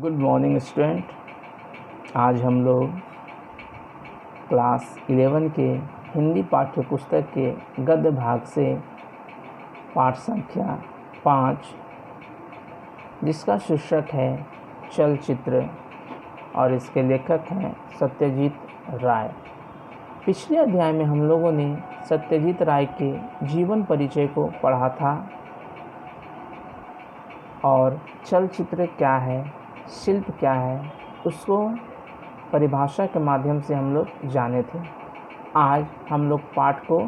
Good morning student. आज हम लोग क्लास 11 के हिंदी पाठ्य पुस्तक के गद्य भाग से पाठ संख्या 5, जिसका शीर्षक है चलचित्र और इसके लेखक हैं सत्यजीत राय। पिछले अध्याय में हम लोगों ने सत्यजीत राय के जीवन परिचय को पढ़ा था और चलचित्र क्या है, शिल्प क्या है, उसको परिभाषा के माध्यम से हम लोग जाने थे। आज हम लोग पाठ को,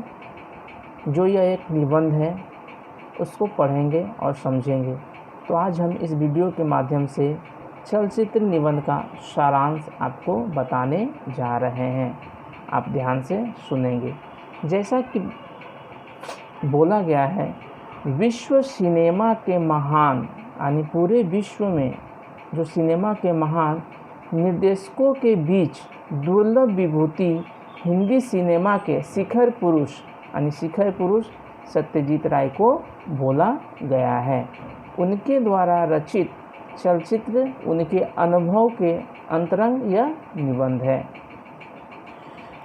जो यह एक निबंध है, उसको पढ़ेंगे और समझेंगे। तो आज हम इस वीडियो के माध्यम से चलचित्र निबंध का सारांश आपको बताने जा रहे हैं। आप ध्यान से सुनेंगे। जैसा कि बोला गया है, विश्व सिनेमा के महान, यानी पूरे विश्व में जो सिनेमा के महान निर्देशकों के बीच दुर्लभ विभूति हिंदी सिनेमा के शिखर पुरुष, यानी शिखर पुरुष सत्यजीत राय को बोला गया है। उनके द्वारा रचित चलचित्र उनके अनुभव के अंतरंग या निबंध है।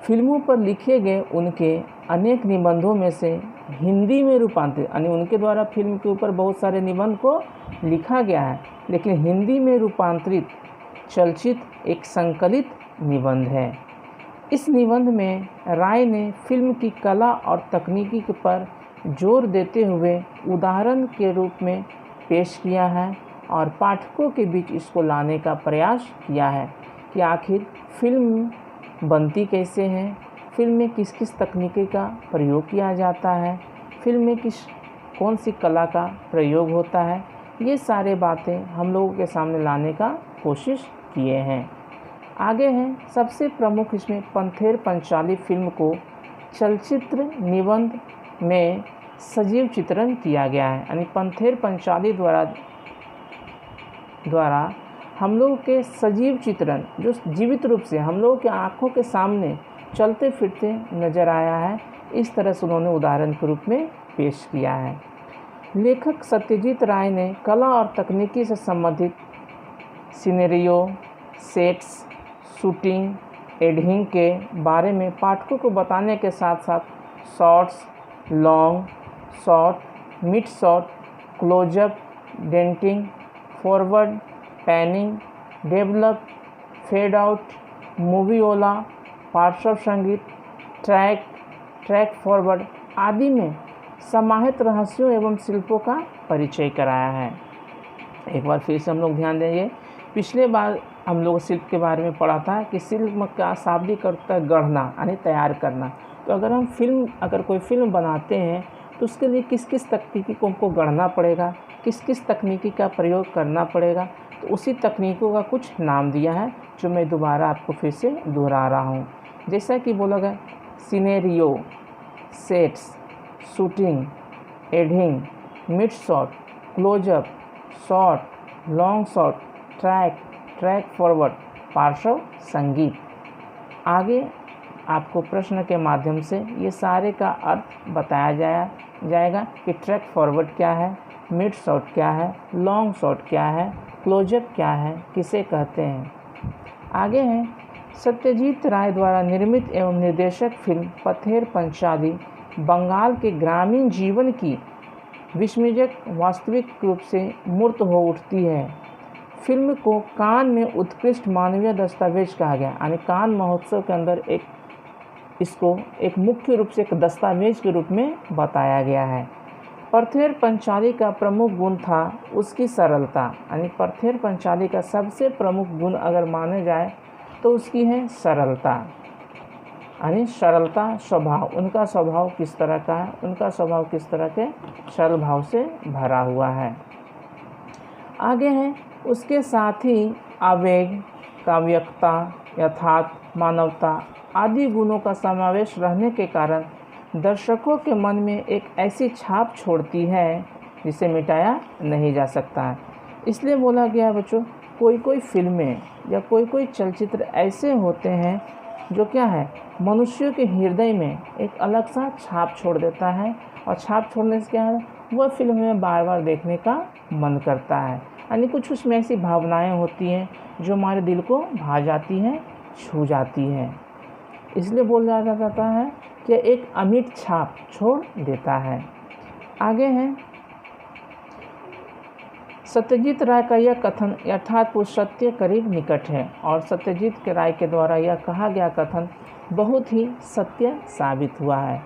फिल्मों पर लिखे गए उनके अनेक निबंधों में से हिंदी में रूपांतरित, यानी उनके द्वारा फिल्म के ऊपर बहुत सारे निबंध को लिखा गया है, लेकिन हिंदी में रूपांतरित चलचित्र एक संकलित निबंध है। इस निबंध में राय ने फिल्म की कला और तकनीकी पर जोर देते हुए उदाहरण के रूप में पेश किया है और पाठकों के बीच इसको लाने का प्रयास किया है कि आखिर फिल्म बनती कैसे है, फिल्म में किस किस तकनीकी का प्रयोग किया जाता है, फिल्म में कौन सी कला का प्रयोग होता है। ये सारे बातें हम लोगों के सामने लाने का कोशिश किए हैं। आगे हैं सबसे प्रमुख, इसमें पंथेर पंचाली फिल्म को चलचित्र निबंध में सजीव चित्रण किया गया है। यानी पंथेर पंचाली द्वारा हम लोग के सजीव चित्रण, जो जीवित रूप से हम लोगों के आँखों के सामने चलते फिरते नज़र आया है, इस तरह से उन्होंने उदाहरण के रूप में पेश किया है। लेखक सत्यजीत राय ने कला और तकनीकी से संबंधित सिनेरियो, सेट्स, शूटिंग, एडिटिंग के बारे में पाठकों को बताने के साथ साथ shots, long shot, mid shot, close up, denting, forward, panning, develop, fade out, moviola, पार्श्व संगीत, ट्रैक फॉरवर्ड आदि में समाहित रहस्यों एवं शिल्पों का परिचय कराया है। एक बार फिर से हम लोग ध्यान देंगे। पिछले बार हम लोग शिल्प के बारे में पढ़ा था कि शिल्प का शाब्दिक अर्थ है गढ़ना, यानी तैयार करना। तो अगर कोई फिल्म बनाते हैं तो उसके लिए किस किस तकनीकी को हमको गढ़ना पड़ेगा, किस किस तकनीकी का प्रयोग करना पड़ेगा, तो उसी तकनीकों का कुछ नाम दिया है, जो मैं दोबारा आपको फिर से दोहरा रहा हूँ। जैसा कि बोला गया, scenario, sets, shooting, editing, mid shot, close up, shot, long shot, track forward, पार्श्व संगीत। आगे आपको प्रश्न के माध्यम से ये सारे का अर्थ बताया जाएगा कि ट्रैक फॉरवर्ड क्या है, मिड शॉट क्या है, लॉन्ग शॉट क्या है, क्लोजअप क्या है, किसे कहते हैं। आगे है सत्यजीत राय द्वारा निर्मित एवं निर्देशक फिल्म पंथेर पंचाली बंगाल के ग्रामीण जीवन की विस्मयजनक वास्तविक रूप से मूर्त हो उठती है। फिल्म को कान में उत्कृष्ट मानवीय दस्तावेज कहा गया, यानी कान महोत्सव के अंदर इसको एक मुख्य रूप से एक दस्तावेज के रूप में बताया गया है। पंथेर पंचाली का प्रमुख गुण था उसकी सरलता, यानी पंथेर पंचाली का सबसे प्रमुख गुण अगर माने जाए तो उसकी है सरलता, यानी सरलता स्वभाव। उनका स्वभाव किस तरह का है, उनका स्वभाव किस तरह के सरल भाव से भरा हुआ है। आगे है उसके साथ ही आवेग, काव्यकता, यथार्थ, मानवता आदि गुणों का समावेश रहने के कारण दर्शकों के मन में एक ऐसी छाप छोड़ती है जिसे मिटाया नहीं जा सकता है। इसलिए बोला गया बच्चों, कोई फिल्में या कोई चलचित्र ऐसे होते हैं जो क्या है, मनुष्यों के हृदय में एक अलग सा छाप छोड़ देता है, और छाप छोड़ने से क्या है, वह फिल्म में बार बार देखने का मन करता है। यानी कुछ उसमें ऐसी भावनाएं होती हैं जो हमारे दिल को भा जाती हैं, छू जाती हैं। इसलिए बोला जाता है कि एक अमिट छाप छोड़ देता है। आगे है सत्यजीत राय का यह कथन यथार्थ सत्य करीब निकट है, और सत्यजीत राय के द्वारा यह कहा गया कथन बहुत ही सत्य साबित हुआ है।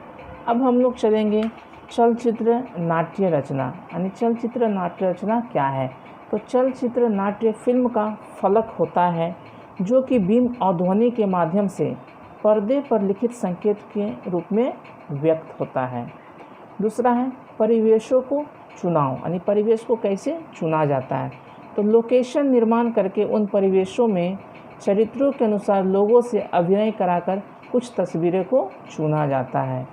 अब हम लोग चलेंगे चलचित्र नाट्य रचना, यानी चलचित्र नाट्य रचना क्या है। तो चलचित्र नाट्य फिल्म का फलक होता है जो कि बिंब और ध्वनि के माध्यम से पर्दे पर लिखित संकेत के रूप में व्यक्त होता है। दूसरा है परिवेशों को चुनाव, यानी परिवेश को कैसे चुना जाता है। तो लोकेशन निर्माण करके उन परिवेशों में चरित्रों के अनुसार लोगों से अभिनय कराकर कुछ तस्वीरें को चुना जाता है।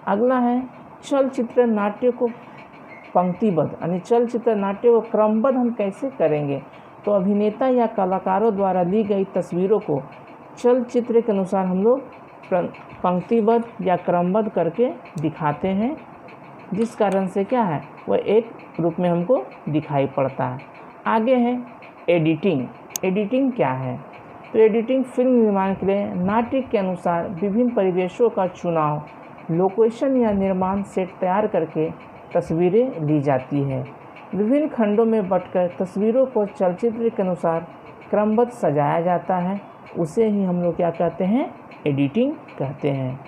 अगला है चलचित्र नाट्य को पंक्तिबद्ध, यानी चलचित्र नाट्य को क्रमबद्ध हम कैसे करेंगे। तो अभिनेता या कलाकारों द्वारा ली गई तस्वीरों को चलचित्र के अनुसार हम लोग पंक्तिबद्ध या क्रमबद्ध करके दिखाते हैं, जिस कारण से क्या है वह एक रूप में हमको दिखाई पड़ता है। आगे है एडिटिंग। एडिटिंग क्या है। तो एडिटिंग फिल्म निर्माण के लिए नाट्य के अनुसार विभिन्न परिवेशों का चुनाव, लोकेशन या निर्माण सेट तैयार करके तस्वीरें ली जाती है। विभिन्न खंडों में बंटकर तस्वीरों को चलचित्र के अनुसार क्रमबद्ध सजाया जाता है, उसे ही हम लोग क्या कहते हैं, एडिटिंग कहते हैं।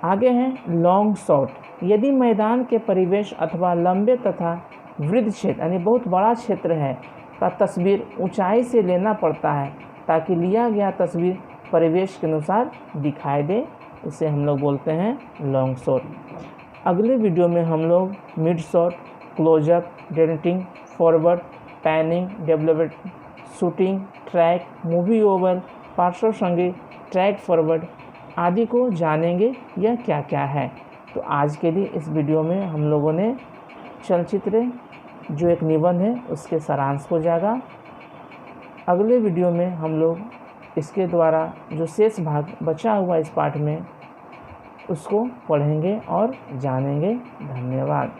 आगे है लॉन्ग शॉट। यदि मैदान के परिवेश अथवा लंबे तथा वृद्ध क्षेत्र, यानी बहुत बड़ा क्षेत्र है, का तस्वीर ऊंचाई से लेना पड़ता है ताकि लिया गया तस्वीर परिवेश के अनुसार दिखाई दे, उसे हम लोग बोलते हैं लॉन्ग शॉट। अगले वीडियो में हम लोग mid shot, close up, denting, forward, panning, development, shooting, track, movie ओवल, पार्श्व संगीत, ट्रैक फॉरवर्ड आदि को जानेंगे यह क्या क्या है। तो आज के लिए इस वीडियो में हम लोगों ने चलचित्र जो एक निबंध है उसके सारांश को जागा। अगले वीडियो में हम लोग इसके द्वारा जो शेष भाग बचा हुआ इस पाठ में उसको पढ़ेंगे और जानेंगे। धन्यवाद।